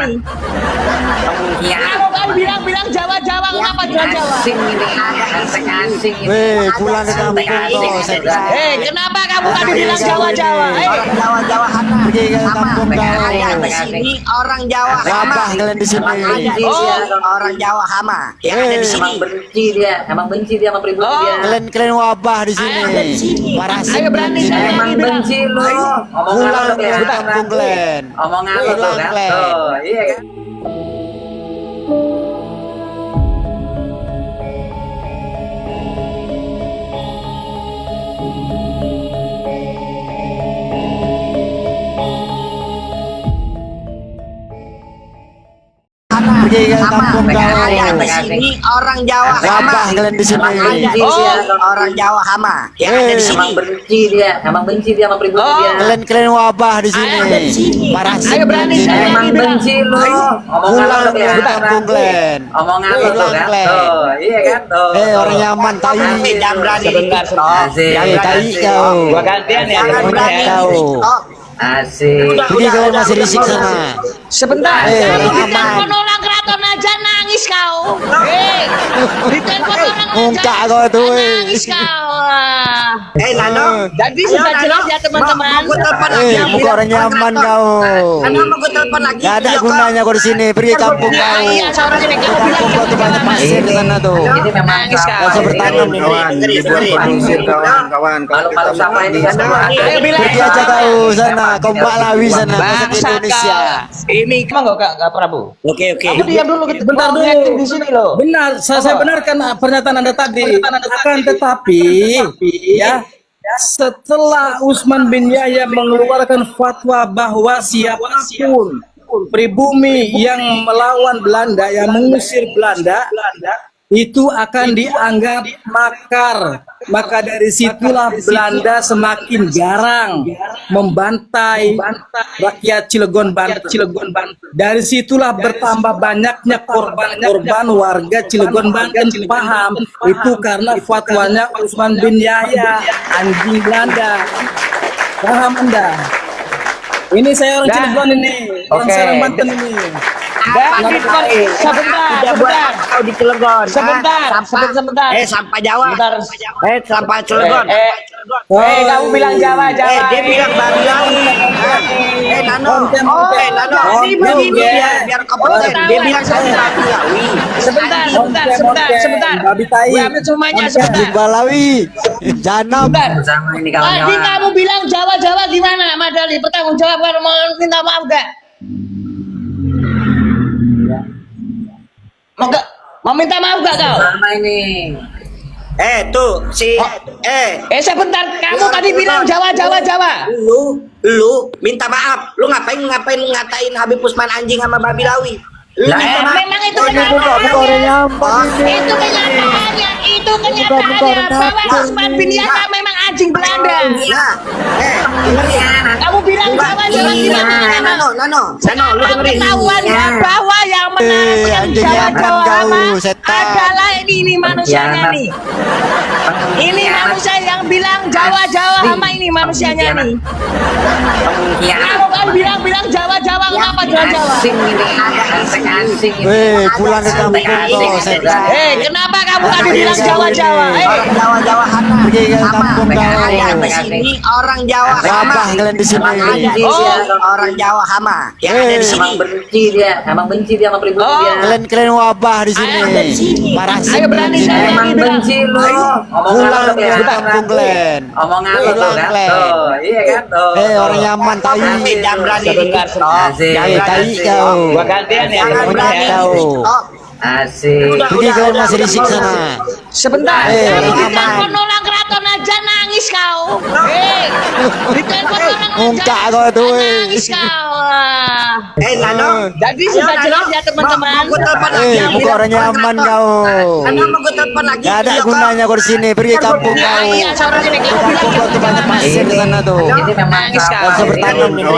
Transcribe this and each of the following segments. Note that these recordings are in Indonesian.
nih. Ya. Kamu bilang Jawa, kenapa Jawa? Asing ini, asing ini. Weh, pulang ke kampung kau, setan. Kenapa kamu tadi bilang Jawa? Orang Jawa hana. Pergi ke kampung kau. Ada di sini orang Jawa hama. Rabah kalian di sini. Orang Jawa hama. Yang ada di sini. Emang benci dia sama pribumi dia. Kalian wabah di sini. Parasit. Ayo berani di sini. saya. Emang benci lu. Pulang ke kampung kalian. Omongan lu tuh kan. Tuh, iya kan. Pergi ke kampung kau. Ada di sini orang Jawa hama. Rabah kalian di sini. Orang Jawa hama. Yang ada di sini. Emang benci dia sama pribumi dia. Kalian wabah di sini. Parasit. Ayo berani di sini. saya. Emang benci lu. Pulang ke kampung kalian. Omongan lu tuh kan. Tuh, iya kan. Tuh. Orang nyaman tai. Jangan berani Sebentar. Asik. Tai kau. Gua gantian ya. Jangan berani. Kau. Asik. Pergi kau masih risik sana. Sebentar. Orang Kamu aman. ditelepon orang keraton aja nangis kau. Ditelepon orang Muka aja kau tuh. nangis kau. Nano. Jadi sudah jelas ya teman-teman. Mau telepon lagi. Muka orang nyaman kau. Nano mau telepon lagi. Gak ada gunanya kau di sini. Pergi kampung kau. Iya, seorang ini kamu bilang Kampung kau tuh banyak pasir di sana tuh. Ini memang Nangis, Kak. Gak usah bertanam ini. Kawan-kawan Kalau siapa ini kan semua. Ayo bilang. Pergi aja kau sana. Kau Mbak Lawi sana. Masuk ke Bangsa Indonesia. kau. Ini emang Kak Prabu. Oke. Kamu diam dulu kita Bentar mau dulu. reaction di sini loh. Benar, saya benarkan pernyataan Anda tadi. Akan tetapi, ya, setelah Utsman bin Yahya mengeluarkan fatwa bahwa siapapun pribumi yang melawan Belanda, yang mengusir Belanda, itu akan dianggap makar. Maka dari situlah Belanda semakin garang membantai rakyat Cilegon, Banten. Dari situlah bertambah banyaknya korban-korban warga Cilegon, Banten. Paham? Itu karena fatwanya Utsman bin Yahya, anjing Belanda. Paham Anda? Ini saya orang Cilegon ini, orang Serang Banten ini. Sebentar. Kau di Cilegon. Sebentar. Sampah Jawa. Sebentar. Sampah Cilegon. Kamu bilang Jawa. Dia bilang Babi Lawi. Nano. Nano. Biar kompeten. Dia bilang saya Babi Lawi. Sebentar. Babi tai. Gue ambil semuanya sebentar. Mbak Lawi. Janam. Sama ini Tadi kawan-kawan. kamu bilang Jawa gimana, Madali? Bertanggung jawab kalau mau minta maaf gak? Mau minta maaf gak kau? Sama ini. Tuh si Sebentar, kamu tadi bilang Jawa. lu minta maaf. Lu ngapain ngatain Habib Utsman anjing sama Babi Lawi? Lu minta maaf. Memang itu Bukan kenyataannya bahwa Utsman bin Yahya memang anjing Belanda. Nah, dengerin. Kamu bilang Jawa gimana? Nano, lu dengerin. Ketahuan ya bahwa yang menang anjing Jawa jangan kau, setan. adalah ini manusianya nih. Ini manusia yang bilang Jawa sama ini manusianya nih. Kamu bilang Jawa kenapa Jawa? Asing ini, asing ini. Weh, pulang ke kampung kau, setan. Kenapa kamu tadi bilang Jawa? Orang Jawa hana. Pergi ke kampung kau. Ada di sini orang Jawa hama. Rabah kalian di sini. Orang Jawa hama. Yang ada di sini. Emang benci dia sama pribumi dia. Kalian wabah di sini. Parasit. Ayo berani di sini. saya. Emang benci lu. Pulang ke kampung kalian. Omongan lu tuh kan. Tuh, iya kan. Tuh. Orang nyaman tai. Jangan berani. Asik. Tai kau. Gua gantian ya. Jangan berani. Kau. Asik. Pergi kau masih risik sana. Sebentar. orang Ditelepon orang keraton aja nangis kau. Ditelepon orang Muka aja kau tuh. nangis kau. Nano. Jadi sudah jelas ya teman-teman. Mau telepon lagi. Muka orang nyaman kau. Nano mau gue telepon lagi. Gak ada gunanya kau di sini. Pergi kampung kau. Iya, seorang ini kamu bilang Kampung kau tuh banyak pasir di sana tuh. Ini memang Nangis, Kak. Gak usah bertanam ini.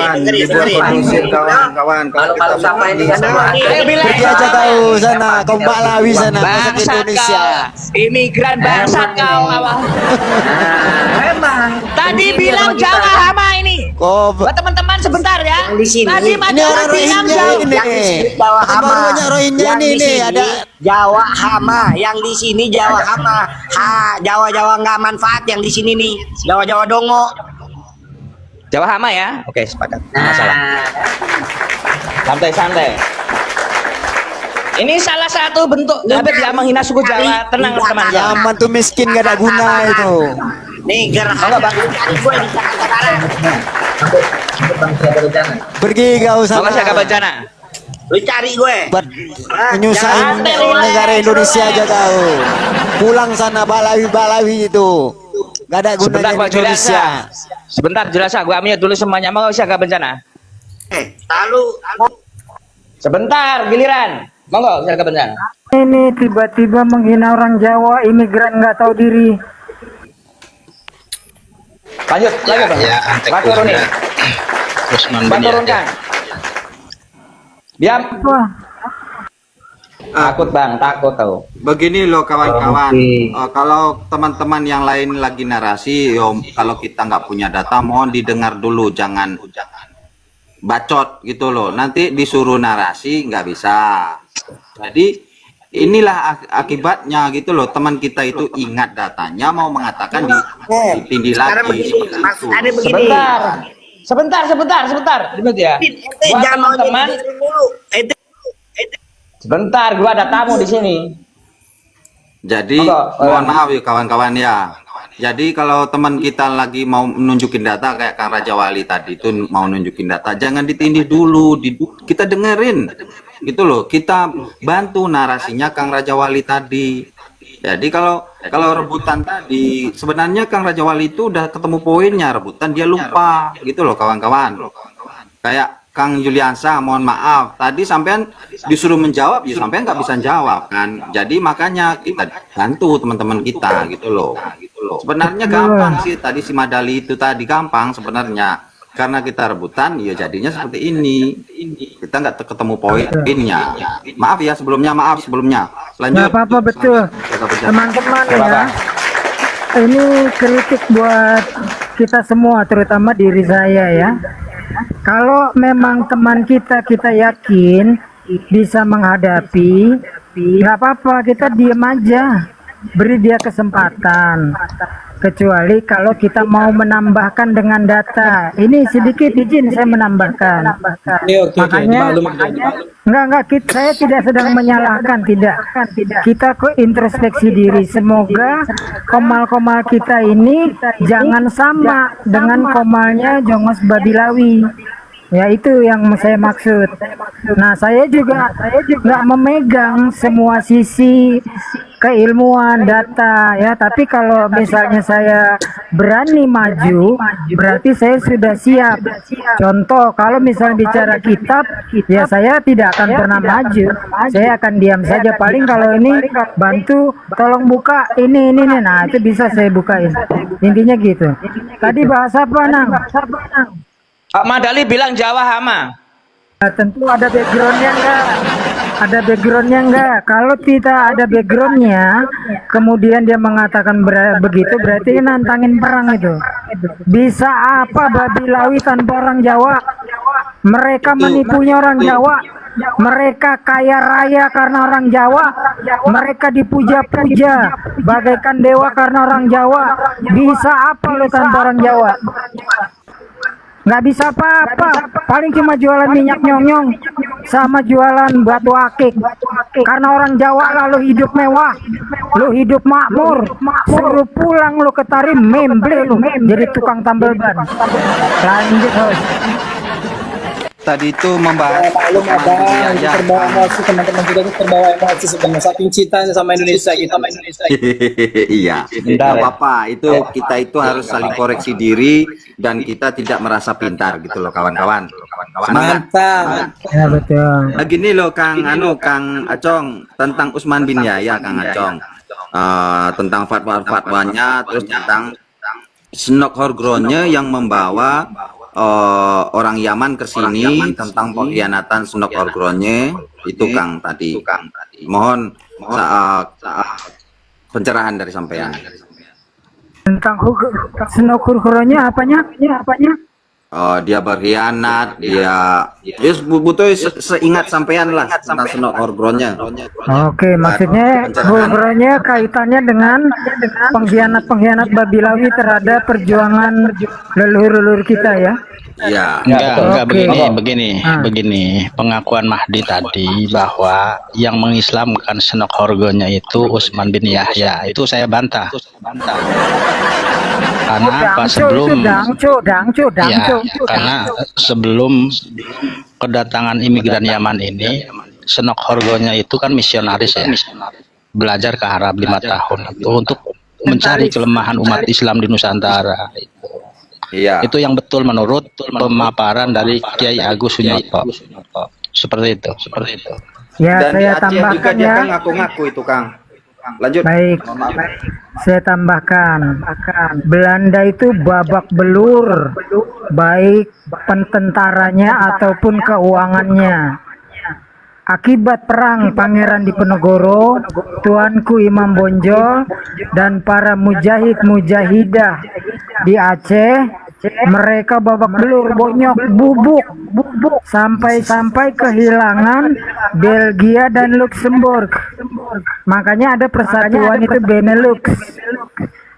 kawan-kawan Kalau siapa ini kan semua. Ayo bilang. Pergi aja kau sana. Kau Mbak Lawi sana. Masuk ke Bangsa Indonesia. kau. Imigran bangsa kau. Memang. Tadi bilang Jawa sama ini. Kau Buat teman-teman sebentar ya. Yang di sini. Tadi Ini Majalah orang bilang Rohingya Jawa. ini. Jawa Kan Hama. baru banyak Rohingya Yang nih, di nih sini ada. Jawa Hama, yang di sini Jawa Hama. Jawa nggak manfaat yang di sini nih. Jawa dongo. Jawa Hama ya. Oke, sepakat. Nggak Nah, masalah. Santai-santai. Ini salah satu bentuk dia menghina suku Jawa. Tenang teman-teman. Zaman tuh miskin gak ada guna itu. Nih gerhana Bang. cari gue di Jakarta Barat. Bang siapa bencana? Pergi kau sana. Makasih agak bencana. Lu cari gue. Buat menyusahin jangan negara Indonesia aja kau. Pulang sana Balawi itu. Gak ada Sebentar gunanya Pak di Indonesia. Juliansa. Sebentar Juliansa, gua ambil dulu semuanya. Mau sih agak bencana. Lalu Sebentar giliran. Monggo agak bencana. Ini tiba-tiba menghina orang Jawa, imigran nggak tahu diri. Lanjut, lagi Bang. Pak turunin. Pak turunkan. Diam. Wah, Takut Bang, takut tahu. Begini loh kawan-kawan, Oke. kalau teman-teman yang lain lagi narasi, kalau kita nggak punya data, mohon didengar dulu, jangan bacot gitu loh. Nanti disuruh narasi nggak bisa. Jadi inilah akibatnya gitu loh. Teman kita itu ingat datanya, mau mengatakan ditindih sekarang lagi. begini, Seperti maksud itu. ada begini. Sebentar. Dimut ya. Buat Jangan mau teman-teman. jadi diri mulu. Sebentar, gua ada tamu di sini. Jadi mohon maaf ya kawan-kawan ya. Jadi kalau teman kita lagi mau nunjukin data kayak Kang Raja Wali tadi itu mau nunjukin data, jangan ditindih dulu, kita dengerin gitu loh. Kita bantu narasinya Kang Raja Wali tadi. Jadi kalau rebutan tadi sebenarnya Kang Raja Wali itu udah ketemu poinnya, rebutan dia lupa gitu loh kawan-kawan. Kayak Kang Juliansa, mohon maaf, tadi sampean disuruh menjawab, ya sampean nggak bisa jawab kan. Jadi makanya kita bantu teman-teman kita gitu loh. Sebenarnya gampang sih, tadi si Madali itu tadi gampang sebenarnya. Karena kita rebutan, ya jadinya seperti ini. Kita nggak ketemu poinnya. Maaf ya sebelumnya, Lanjut. nggak apa-apa betul. Teman-teman ya, ini kritik buat kita semua, terutama diri saya ya. Kalau memang teman kita yakin bisa menghadapi, nggak apa-apa, kita diem aja, beri dia kesempatan. Kecuali kalau kita mau menambahkan dengan data. Ini sedikit izin saya menambahkan. Oke. Makanya enggak, saya tidak sedang menyalahkan, tidak. Kita kok introspeksi diri. Semoga komal-komal kita ini jangan sama dengan komalnya Jongos Babilawi. Ya itu yang saya maksud. Nah saya juga nggak memegang semua sisi keilmuan data ya, tapi kalau misalnya saya berani maju berarti saya sudah siap. Contoh kalau misalnya bicara kitab ya saya tidak akan pernah maju, saya akan diam saja. Paling kalau ini bantu tolong buka ini, nah itu bisa saya bukain. Intinya gitu. Tadi bahasa apa Nang? Pak Madali bilang Jawa Hama. Nah, tentu ada backgroundnya enggak? Ada backgroundnya enggak? Kalau tidak ada backgroundnya, kemudian dia mengatakan begitu, berarti nantangin perang itu. Bisa apa Babilawi tanpa orang Jawa? Mereka menipunya orang Jawa. Mereka kaya raya karena orang Jawa. Mereka dipuja-puja bagaikan dewa karena orang Jawa. Bisa apa lo tanpa orang Jawa? Nggak bisa apa-apa, paling cuma jualan minyak nyong-nyong sama jualan batu akik. Karena orang Jawa lalu hidup mewah, lu hidup makmur, suruh pulang lu ke Tarim memble lu jadi tukang tambal ban. Lanjut host. Tadi itu membahas Maklum terbawa emosi, teman-teman kita itu terbawa emosi sebenarnya, saking cintanya sama Indonesia kita. Iya, nggak apa-apa. Itu kita itu harus saling koreksi diri dan kita tidak merasa pintar gitu loh kawan-kawan. Semangat. Mantap. Ya betul. Gini loh Kang Acong tentang Usman bin Yahya Kang Acong. Tentang fatwa-fatwanya, terus tentang Snok Horgronya yang membawa orang Yaman ke sini tentang pengkhianatan Snok Horgronya itu Kang tadi. Mohon pencerahan dari sampean. Tentang senokur-kuronya apanya? dia berkhianat, dia butuh seingat sampean lah tentang Senok Horgronnya. Oke, maksudnya hubungannya kaitannya dengan pengkhianat-pengkhianat Babilawi terhadap perjuangan leluhur-leluhur kita ya. Iya. Enggak, Oke. begini. Pengakuan Mahdi tadi bahwa yang mengislamkan Senok Horgonya itu Utsman bin Yahya, itu saya bantah. Karena apa? Sebelum karena sebelum kedatangan imigran Yaman ini, Senok Horgonya itu kan misionaris ya, belajar ke Arab 5 tahun itu untuk mencari kelemahan umat Islam di Nusantara. Iya. Itu yang betul menurut pemaparan dari Kiai Agus Sunyoto. Seperti itu. Ya, Dan di saya Aceh juga tambahkan dia ya. kan ngaku-ngaku itu, Kang. Lanjut. Baik, saya tambahkan. Belanda itu babak belur, baik pententaranya ataupun keuangannya. Akibat perang Pangeran Diponegoro, Tuanku Imam Bonjol, dan para mujahid-mujahidah di Aceh, mereka babak belur, bonyok, bubuk, sampai kehilangan Belgia dan Luxembourg. Makanya ada persatuan itu Benelux,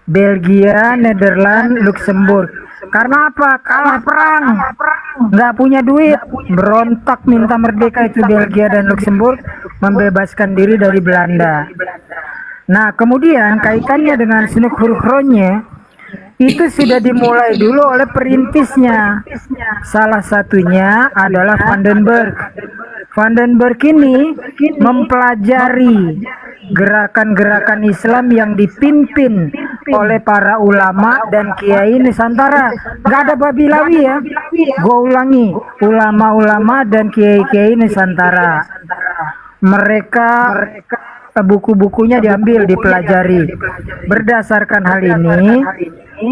Belgia, Nederland, Luxembourg. Karena apa? Kalah perang, nggak punya duit, berontak minta merdeka itu Belgia dan Luxembourg, membebaskan diri dari Belanda. Nah, kemudian kaitannya dengan Senok Horgronnya itu sudah dimulai dulu oleh perintisnya. Salah satunya adalah Vandenberg. Vandenberg ini mempelajari gerakan-gerakan Islam yang dipimpin oleh para ulama dan kiai Nusantara. Gak ada Babilawi ya. Gue ulangi, ulama-ulama dan kiai-kiai Nusantara. Mereka buku-bukunya diambil, dipelajari. Berdasarkan hal ini,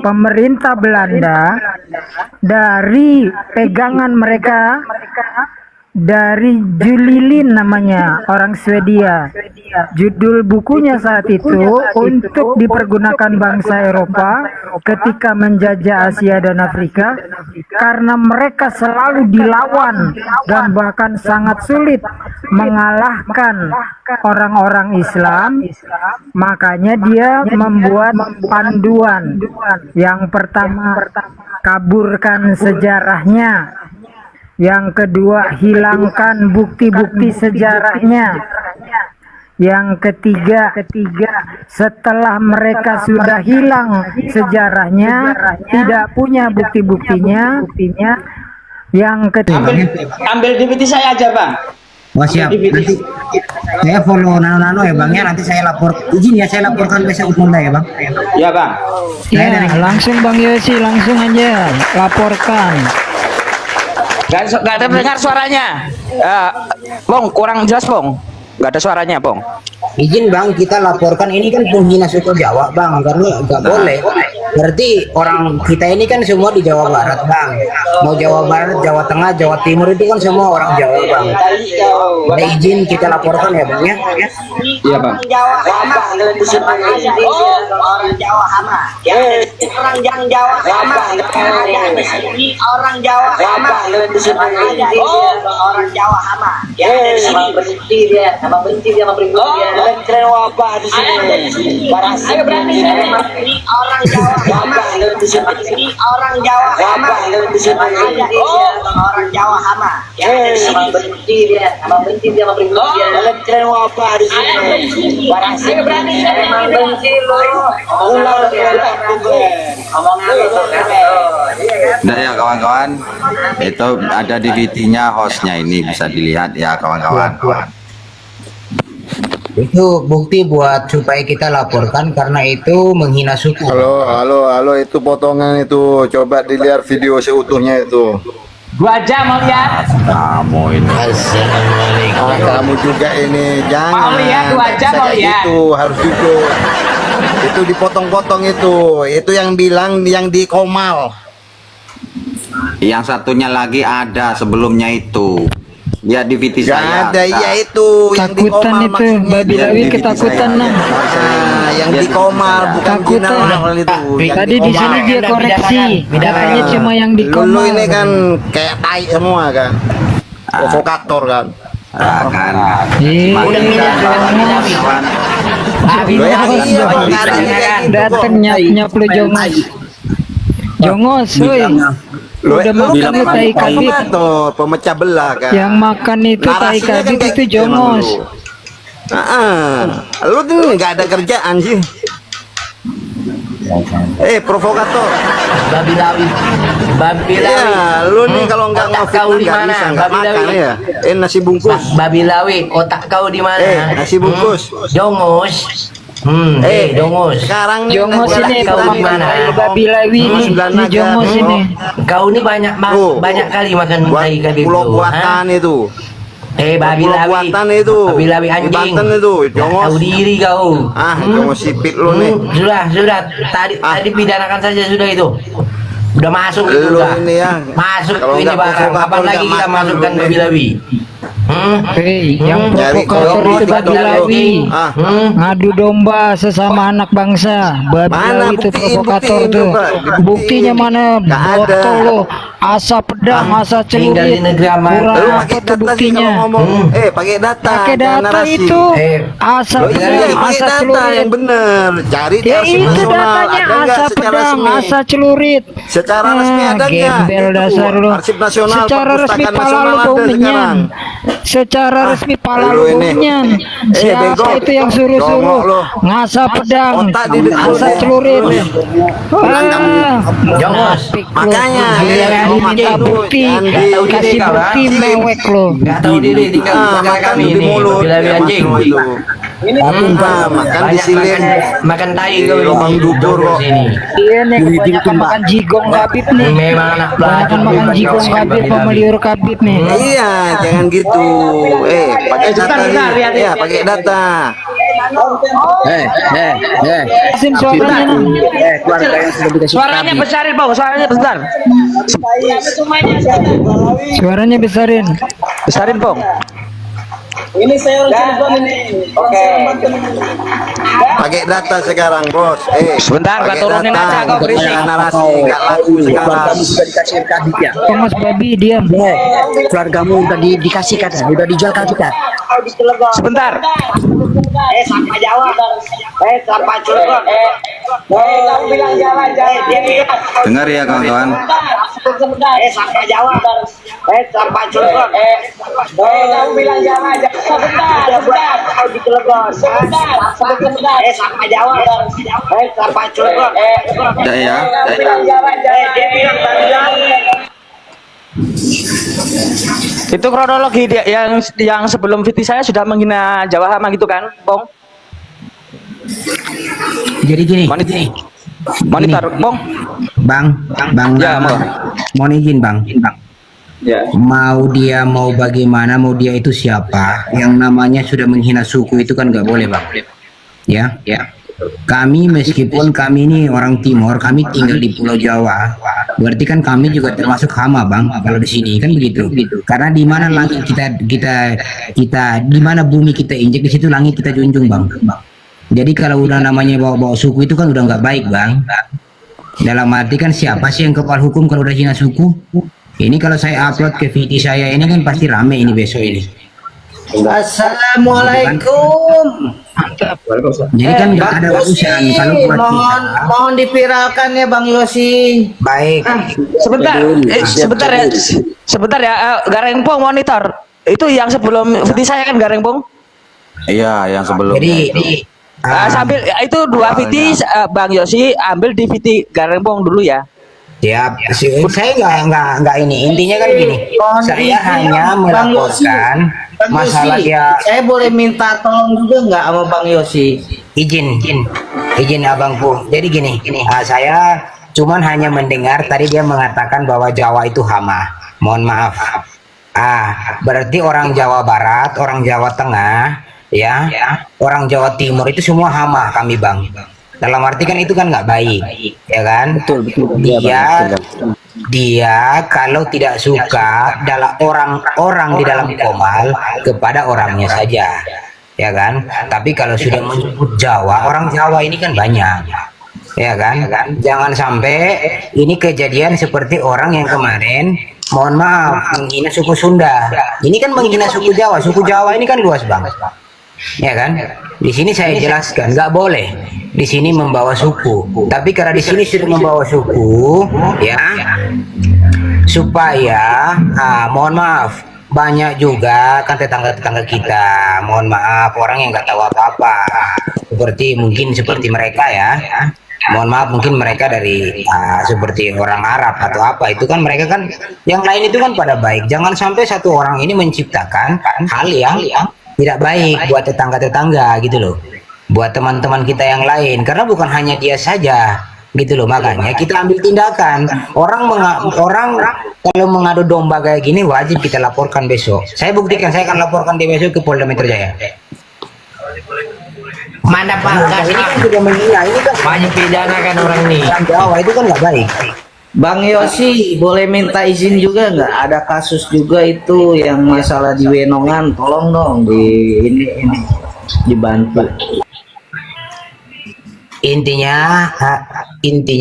pemerintah Belanda dari pegangan mereka, dari Julilin namanya, orang Swedia. Judul bukunya saat itu untuk dipergunakan bangsa Eropa ketika menjajah Asia dan Afrika, karena mereka selalu dilawan dan bahkan sangat sulit mengalahkan orang-orang Islam. Makanya dia membuat panduan. Yang pertama, kaburkan sejarahnya. Yang kedua, hilangkan bukti-bukti sejarahnya. Yang ketiga, setelah mereka sudah hilang sejarahnya, tidak punya bukti-buktinya. Yang ketiga, Ambil DVD saya aja, Bang. Oh siap. Nanti saya follow nano-nano ya Bang ya. Nanti saya izin ya, saya laporkan besok Utmunda ya Bang. Ya, Bang. ya langsung Bang Yosi, langsung aja laporkan. Gak ada dengar suaranya. Bong, kurang jelas, Bong. Gak ada suaranya, Bong. Izin Bang, kita laporkan ini kan penghina suku Jawa Bang, karena nggak boleh. Berarti orang kita ini kan semua di Jawa Barat Bang. Mau Jawa Barat, Jawa Tengah, Jawa Timur itu kan semua orang Jawa Bang. Ada izin kita laporkan ya Bang ya. Iya, Bang. Jawa hama, orang Jawa hama, orang Jawa hama, ada di sini orang Jawa hama, orang Jawa hama, ada di sini berhenti dia, sama berhenti dia memberi dia, keren wabah di sini, ayo berani ini orang Jawa hama, di sini orang Jawa hama, ada di sini orang Jawa hama, ada di sini berhenti dia, sama berhenti dia memberi dia, keren wabah di sini. Ayo berani emang benci lo. Nah ya kawan-kawan, itu ada DVD-nya, hostnya ini bisa dilihat ya kawan-kawan. Itu bukti buat supaya kita laporkan karena itu menghina suku. Halo, itu potongan itu. Coba dilihat video seutuhnya itu. Gua aja mau lihat. Kamu ini. Kamu juga ini jangan. Mau lihat, gua aja mau lihat. Itu harus jujur. Itu dipotong-potong itu. Itu yang bilang yang di Komal. Yang satunya lagi ada sebelumnya itu. Lihat di VT Gak saya. ada, Nah, ya itu yang di Takutan Komal itu, maksudnya. babi lihat lawi di VT ketakutan saya. nah. Nah, yang Lihat di Komal saya. bukan Takutan. general itu. Yang Tadi di sini dia Anda koreksi, bedakan. katanya cuma yang di Lu Komal. ini kan kayak tai semua kan. Provokator kan. Ah, kan. Iya, Udah pindah ke Babi-Lawi. Lo yang Babi-Lawi. iya, Oh, Bang, di ada sana kayak kan. gitu. dateng nyap lu jongos. Jongos, woi. Udah makan lu tai kabit. provokator, pemecah belah kan. Yang makan itu tai Narasinya kan kabit kayak itu gitu emang jongos. lu tuh nggak ada kerjaan sih. Provokator. Babi-Lawi. Babi-Lawi. Ya, lu nih kalau nggak Otak ngefit kau di nggak mana? bisa nggak makan Babi-Lawi. ya. Nasi bungkus. Babi-Lawi, otak kau di mana? Nasi bungkus. Jongos. Jongos. Sekarang nih Jongos negara ini kita kau nih, gimana? babi lawi nih, sembilan ini naga. jongos ini. Kau ini banyak Tuh. banyak kali makan Buat tai kabit pulau lu, buatan ha? itu. Babi-Lawi. buatan itu. Babi-Lawi Di anjing. Banten itu, Nggak jongos. tahu diri kau. Jongos sipit lu nih. Sudah. Tadi pidanakan saja sudah itu. Udah masuk itu Lu udah. ini ya. Masuk Kalau ini nggak barang. provokator, Kapan lagi nggak kita makan masukkan lu nih. babi-lawi? Hei, yang Cari provokator kalau itu mau babi dikatakan lawi. lu. Ngadu domba sesama anak bangsa. Babi Mana lawi itu buktiin, provokator buktiin, tuh. coba, dibuktiin. Buktinya mana? Nggak ada. Botol lo, asa pedang, asa tinggal celurit. di negeri aman. Kurang Lu apa pakai tuh data sih buktinya? kalau ngomong. Pakai data. Pakai jangan data narasi. itu. Asa Lo iya, pedang, pakai asa data celurit. yang bener. Cari di Ya arsip itu nasional. datanya Ada nggak asa secara pedang, resmi? asa celurit. Secara resmi ada nggak? Gembel Itu, dasar lu. Arsip nasional, Secara resmi perpustakaan pala nasional lu ada bau menyan. sekarang. Secara resmi pala lu lu ini. bau menyan. Siapa bego. itu yang suruh-suruh? Jongok lu. Ngasa pedang, Otak di depan asa lu. celurit. Lu nih. Jongos. Makanya, minta lu, bukti, jangan kasih kau, bukti ha? mewek lo. Nggak tahu diri tinggal di negara makan kami di ini. mulut. Babi-lawi anjing. Makan di silin. Makan tai kau ini. Lubang dubur kok. Sini. Iya nih kebanyakan makan jigong kabit nih. Memang anak Kebanyakan makan jigong kabit, pemeliur kabit nih. Iya, jangan gitu. Pakai data nih. Ya, pakai data. Sin suaranya Nang. Suaranya besarin, Bang. Suaranya besar. Suaranya besarin. Besarin, Bang. Ini saya orang Cirebon ini. Oke. Pakai data sekarang, Bos. Sebentar, pakai gua turunin data, aja, kau bukan berisik. narasi, nggak laku sekarang. Thomas babi diam. Keluargamu udah dikasihkan, udah dijualkan kita. Sebentar. Sampah Jawa. Sampah Cirebon. Kamu bilang Jawa. Dia bilang. Dengar ya kawan-kawan. Sampah Jawa. Sampah Cirebon. Kamu bilang Jawa. Sebentar. Kau di Cilegon. Sebentar. Sampah Jawa. Sampah Cirebon. Udah ya. Kamu bilang Jawa. Dia bilang Babi-Lawi. Itu kronologi dia yang sebelum VT saya sudah menghina Jawa Hama gitu kan, Bong? Jadi gini, Monitor, Bong. Bang, Ya, mau. mohon izin Bang. Ya. Mau bagaimana, mau dia itu siapa? Yang namanya sudah menghina suku itu kan nggak boleh Bang. Ya. Kami meskipun kami ini orang Timur, kami tinggal di Pulau Jawa. Berarti kan kami juga termasuk hama Bang. Kalau di sini kan begitu. Karena di mana langit kita di mana bumi kita injek, di situ langit kita junjung Bang. Jadi kalau udah namanya bawa-bawa suku itu kan udah nggak baik Bang. Dalam arti kan siapa sih yang kepala hukum kalau udah hina suku? Ini kalau saya upload ke VT saya ini kan pasti rame ini besok ini. Assalamualaikum. Jadi kan nggak ada urusan kalau buat kita. Mohon dipiralkan ya Bang Yosi. Baik. Sebentar ya, Gareng Pong monitor. Itu yang sebelum VT saya kan Gareng Pong. Iya, yang sebelumnya. Jadi Sambil itu dua VT Bang Yosi ambil di VT Gareng Pong dulu ya. siap. Saya nggak ini. Intinya kan gini. Saya hanya melaporkan masalah dia. Saya boleh minta tolong juga nggak sama Bang Yosi? Izin abangku. Jadi gini. Saya cuman hanya mendengar tadi dia mengatakan bahwa Jawa itu hama. Mohon maaf. Berarti orang Jawa Barat, orang Jawa Tengah, ya, orang Jawa Timur itu semua hama kami Bang. Dalam arti kan itu kan nggak baik, ya kan? Dia dia kalau tidak suka adalah orang-orang di dalam Komal kepada orangnya saja, ya kan? Tapi kalau sudah menyebut Jawa, orang Jawa ini kan banyak, ya kan? Jangan sampai ini kejadian seperti orang yang kemarin, mohon maaf, menghina suku Sunda. Ini kan menghina suku Jawa. Suku Jawa ini kan luas bang, ya kan? Di sini saya jelaskan, nggak boleh di sini membawa suku. Tapi karena di sini sudah membawa suku, ya, supaya, mohon maaf, banyak juga kan tetangga-tetangga kita, mohon maaf, orang yang nggak tahu apa-apa, seperti mereka ya. Mohon maaf, mungkin mereka dari seperti orang Arab atau apa, itu kan mereka kan yang lain itu kan pada baik. Jangan sampai satu orang ini menciptakan hal yang tidak baik buat tetangga-tetangga gitu loh, buat teman-teman kita yang lain, karena bukan hanya dia saja gitu loh. Makanya kita ambil tindakan. Orang kalau mengadu domba kayak gini wajib kita laporkan besok. Saya buktikan, saya akan laporkan dia besok ke Polda Metro Jaya. Mana Pak? Ini kan sudah menghina, ini kan Banyak pidana kan orang ini. orang Jawa itu kan nggak baik. Bang Yosi, boleh minta izin juga nggak? Ada kasus juga itu yang masalah di Wenongan, tolong dong ini dibantu. Intinya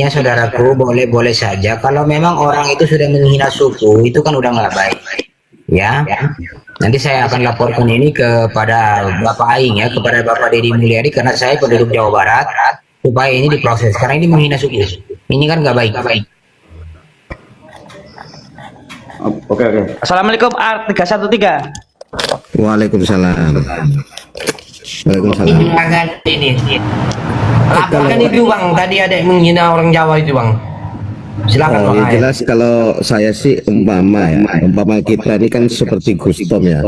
saudaraku, boleh saja kalau memang orang itu sudah menghina suku, itu kan udah nggak baik, ya. Nanti saya akan laporkan ini kepada Bapak Aing ya, kepada Bapak Deddy Mulyadi, karena saya penduduk Jawa Barat, supaya ini diproses, karena ini menghina suku, ini kan nggak baik. Oke. Assalamualaikum Art 313. Waalaikumsalam. Jangan ini. Laporkan itu bang, tadi ada yang menghina orang Jawa itu bang. Silakan bang. Yang jelas kalau saya sih umpama kita ini kan seperti Gustom ya.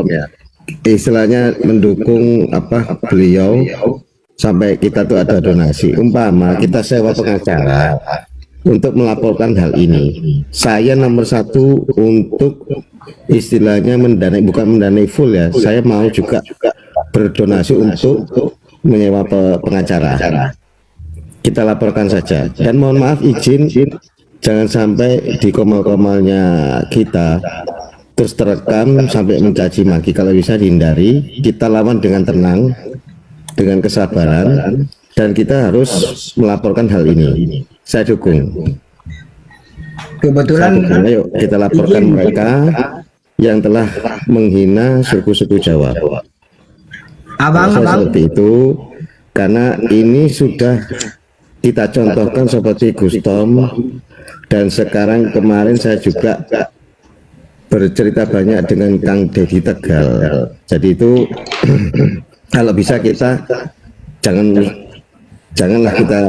Istilahnya mendukung beliau sampai kita tuh ada donasi. Umpama kita sewa pengacara untuk melaporkan hal ini. Saya nomor satu untuk istilahnya bukan mendanai full ya. Saya mau juga berdonasi untuk menyewa pengacara. Kita laporkan saja. Dan mohon maaf izin, jangan sampai di komal-komalnya kita terus terekam sampai mencaci maki. Kalau bisa dihindari, kita lawan dengan tenang, dengan kesabaran, dan kita harus melaporkan hal ini. Saya dukung. Kebetulan Ayo kita laporkan mereka yang telah menghina suku-suku Jawa. Abang Seperti itu, karena ini sudah kita contohkan seperti Gustom, dan sekarang kemarin saya juga bercerita banyak dengan Kang Deddy Tegal. Jadi itu kalau bisa kita janganlah kita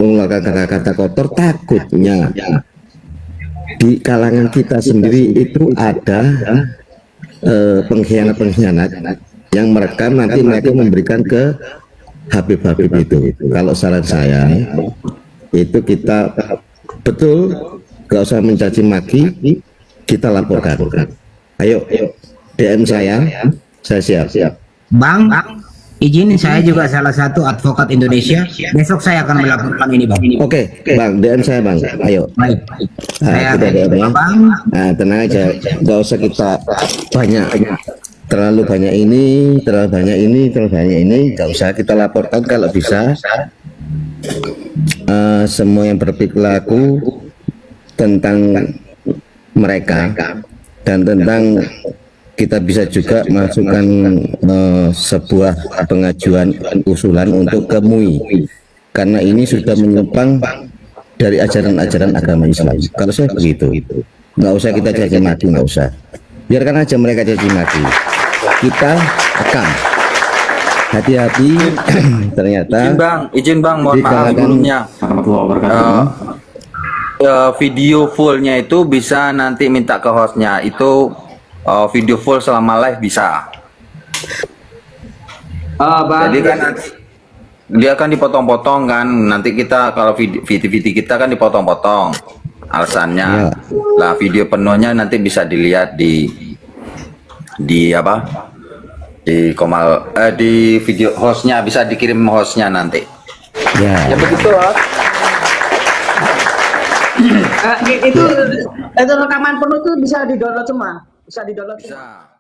mengeluarkan kata-kata kotor. Takutnya di kalangan kita sendiri itu ada pengkhianat-pengkhianat yang merekam, nanti mereka memberikan ke Habib-Habib itu. Kalau saran saya itu kita betul gak usah mencaci maki, kita laporkan. Ayo DM saya siap. Bang, izin, saya juga salah satu advokat Indonesia. Besok saya akan melaporkan ini, Bang. Oke, Bang, DM saya, Bang. Ayo. Baik. Saya Kita DM ya. Bang. Nah, tenang aja. Gak usah kita terlalu banyak ini, gak usah kita laporkan. Kalau bisa semua yang berperilaku tentang mereka dan tentang kita bisa juga masukkan sebuah pengajuan usulan untuk ke MUI, karena ini sudah menyimpang dari ajaran-ajaran agama Islam. Kalau saya begitu, nggak usah kita caci maki, nggak usah, biarkan aja mereka caci maki, kita rekam. Hati-hati. Ternyata izin bang, mohon maaf sebelumnya. Video fullnya itu bisa nanti minta ke hostnya, itu video full selama live bisa. Jadi kan nanti dia akan dipotong-potong kan, nanti kita kalau video kita kan dipotong-potong alasannya. Lah video penuhnya nanti bisa dilihat di Komal, di video hostnya, bisa dikirim hostnya nanti. Ya begitu. itu rekaman penuh tuh bisa di download semua, bisa di download. Bisa.